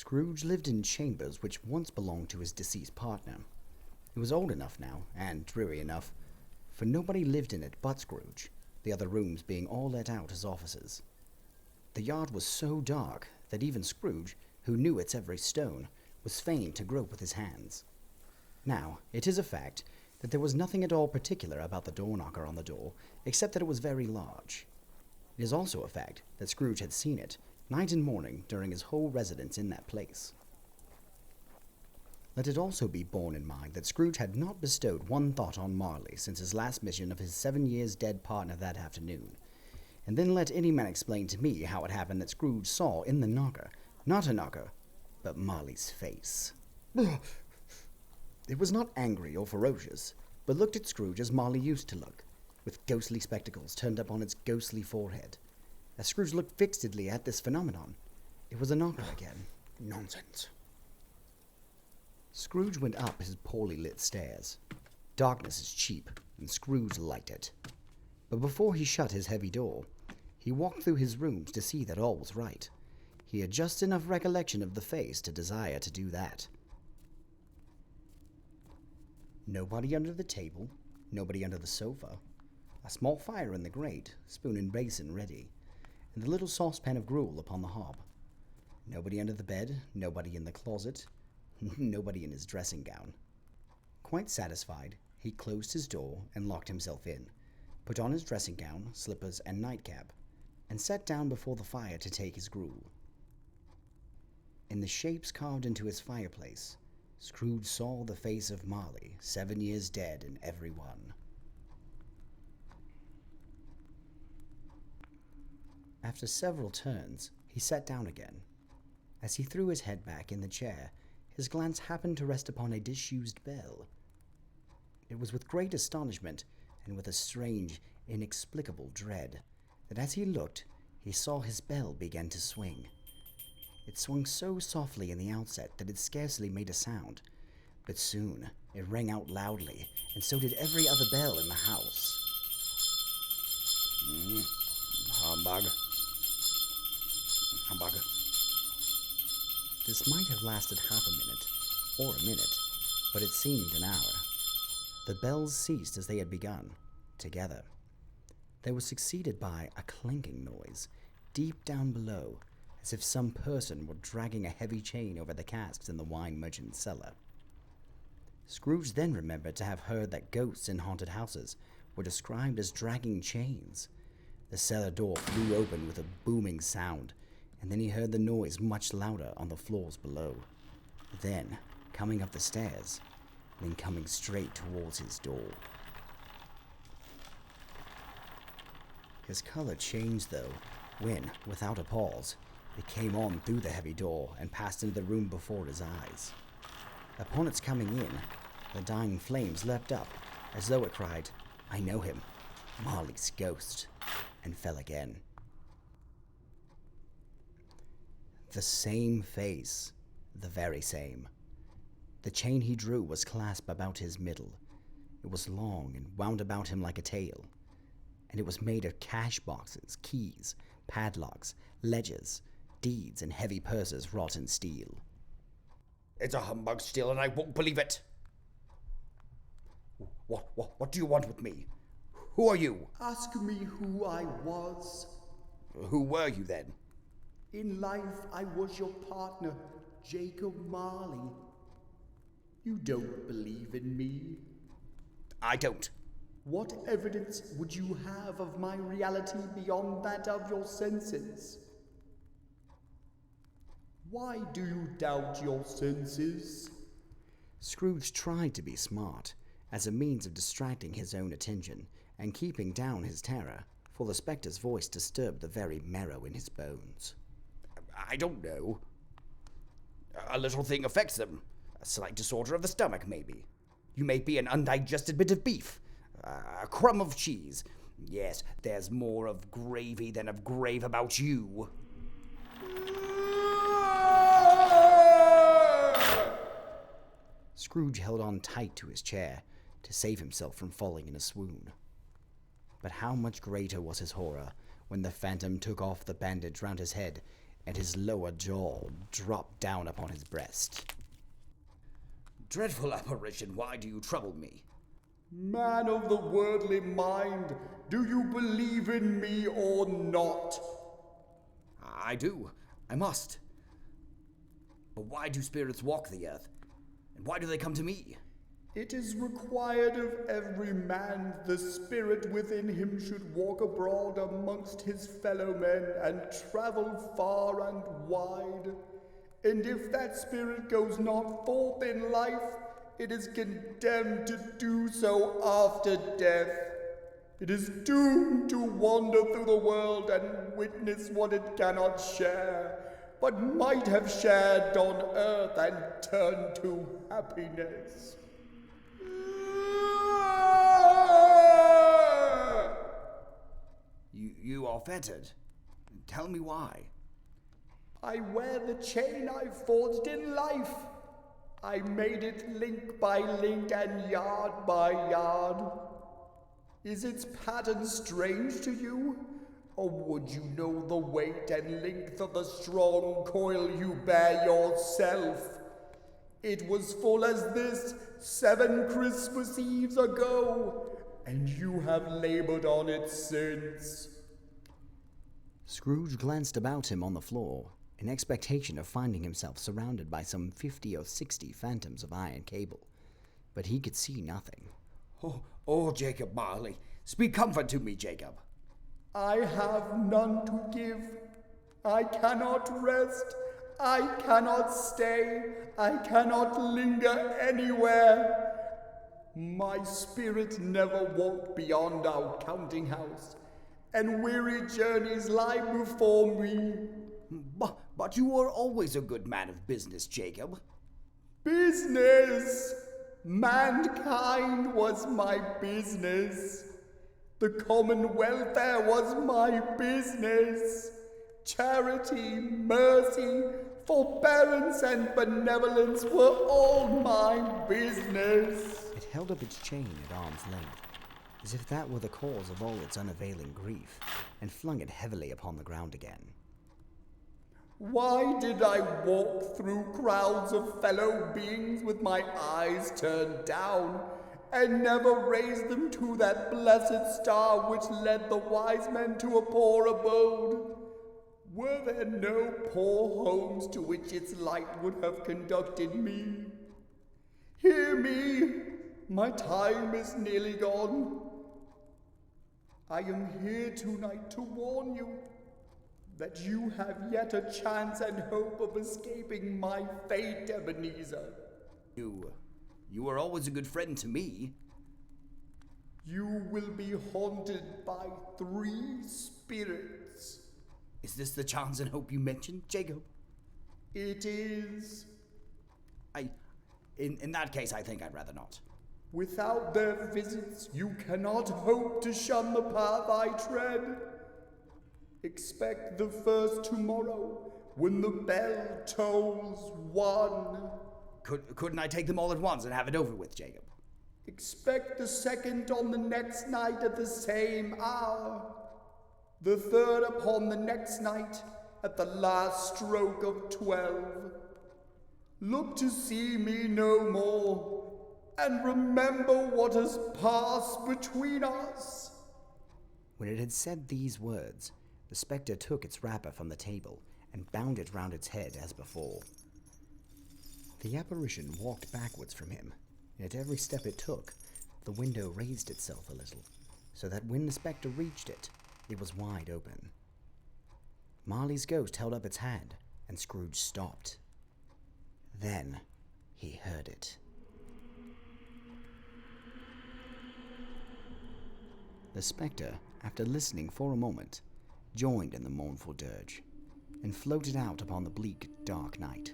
Scrooge lived in chambers which once belonged to his deceased partner. It was old enough now, and dreary enough, for nobody lived in it but Scrooge, the other rooms being all let out as offices. The yard was so dark that even Scrooge, who knew its every stone, was fain to grope with his hands. Now, it is a fact that there was nothing at all particular about the door knocker on the door, except that it was very large. It is also a fact that Scrooge had seen it, night and morning, during his whole residence in that place. Let it also be borne in mind that Scrooge had not bestowed one thought on Marley since his last mission of his 7 years dead partner that afternoon. And then let any man explain to me how it happened that Scrooge saw in the knocker, not a knocker, but Marley's face. It was not angry or ferocious, but looked at Scrooge as Marley used to look, with ghostly spectacles turned up on its ghostly forehead. As Scrooge looked fixedly at this phenomenon, it was a knocker again. Nonsense. Scrooge went up his poorly lit stairs. Darkness is cheap, and Scrooge liked it. But before he shut his heavy door, he walked through his rooms to see that all was right. He had just enough recollection of the face to desire to do that. Nobody under the table, nobody under the sofa, a small fire in the grate, spoon and basin ready, and the little saucepan of gruel upon the hob. Nobody under the bed, nobody in the closet, nobody in his dressing gown. Quite satisfied, he closed his door and locked himself in, put on his dressing gown, slippers, and nightcap, and sat down before the fire to take his gruel. In the shapes carved into his fireplace, Scrooge saw the face of Marley, 7 years dead in every one. After several turns, he sat down again. As he threw his head back in the chair, his glance happened to rest upon a disused bell. It was with great astonishment, and with a strange, inexplicable dread, that as he looked, he saw his bell begin to swing. It swung so softly in the outset that it scarcely made a sound, but soon it rang out loudly, and so did every other bell in the house. Humbug. Humbug. This might have lasted half a minute, or a minute, but it seemed an hour. The bells ceased as they had begun, together. They were succeeded by a clinking noise, deep down below, as if some person were dragging a heavy chain over the casks in the wine merchant's cellar. Scrooge then remembered to have heard that ghosts in haunted houses were described as dragging chains. The cellar door flew open with a booming sound, and then he heard the noise much louder on the floors below. Then, coming up the stairs, then coming straight towards his door. His color changed, though, when, without a pause, it came on through the heavy door and passed into the room before his eyes. Upon its coming in, the dying flames leapt up, as though it cried, "I know him, Marley's ghost," and fell again. The same face, the very same. The chain he drew was clasped about his middle. It was long and wound about him like a tail, and it was made of cash boxes, keys, padlocks, ledgers, deeds, and heavy purses wrought in steel. It's a humbug still, and I won't believe it. What do you want with me? Who are you? Ask me who I was. Who were you then? In life, I was your partner, Jacob Marley. You don't believe in me? I don't. What evidence would you have of my reality beyond that of your senses? Why do you doubt your senses? Scrooge tried to be smart, as a means of distracting his own attention and keeping down his terror, for the spectre's voice disturbed the very marrow in his bones. I don't know. A little thing affects them. A slight disorder of the stomach, maybe. You may be an undigested bit of beef. A crumb of cheese. Yes, there's more of gravy than of grave about you. Scrooge held on tight to his chair to save himself from falling in a swoon. But how much greater was his horror when the phantom took off the bandage round his head and his lower jaw dropped down upon his breast. Dreadful apparition, why do you trouble me? Man of the worldly mind, do you believe in me or not? I do. I must. But why do spirits walk the earth? And why do they come to me? It is required of every man the spirit within him should walk abroad amongst his fellow men and travel far and wide. And if that spirit goes not forth in life, it is condemned to do so after death. It is doomed to wander through the world and witness what it cannot share, but might have shared on earth and turned to happiness. You are fettered. Tell me why. I wear the chain I forged in life. I made it link by link and yard by yard. Is its pattern strange to you? Or would you know the weight and length of the strong coil you bear yourself? It was full as this 7 Christmas Eves ago, and you have labored on it since. Scrooge glanced about him on the floor, in expectation of finding himself surrounded by some 50 or 60 phantoms of iron cable, but he could see nothing. Oh, Jacob Marley, speak comfort to me, Jacob. I have none to give. I cannot rest. I cannot stay. I cannot linger anywhere. My spirit never walked beyond our counting house, and weary journeys lie before me. But you were always a good man of business, Jacob. Business! Mankind was my business. The common welfare was my business. Charity, mercy, forbearance, and benevolence were all my business. It held up its chain at arm's length, as if that were the cause of all its unavailing grief, and flung it heavily upon the ground again. Why did I walk through crowds of fellow beings with my eyes turned down, and never raise them to that blessed star which led the wise men to a poor abode? Were there no poor homes to which its light would have conducted me? Hear me, my time is nearly gone. I am here tonight to warn you that you have yet a chance and hope of escaping my fate, Ebenezer. You were always a good friend to me. You will be haunted by 3 spirits. Is this the chance and hope you mentioned, Jacob? It is. In that case, I think I'd rather not. Without their visits, you cannot hope to shun the path I tread. Expect the first tomorrow, when the bell tolls 1. Couldn't I take them all at once and have it over with, Jacob? Expect the second on the next night at the same hour. The third upon the next night at the last stroke of 12. Look to see me no more, and remember what has passed between us. When it had said these words, the spectre took its wrapper from the table and bound it round its head as before. The apparition walked backwards from him, and at every step it took, the window raised itself a little, so that when the spectre reached it, it was wide open. Marley's ghost held up its hand, and Scrooge stopped. Then he heard it. The spectre, after listening for a moment, joined in the mournful dirge, and floated out upon the bleak, dark night.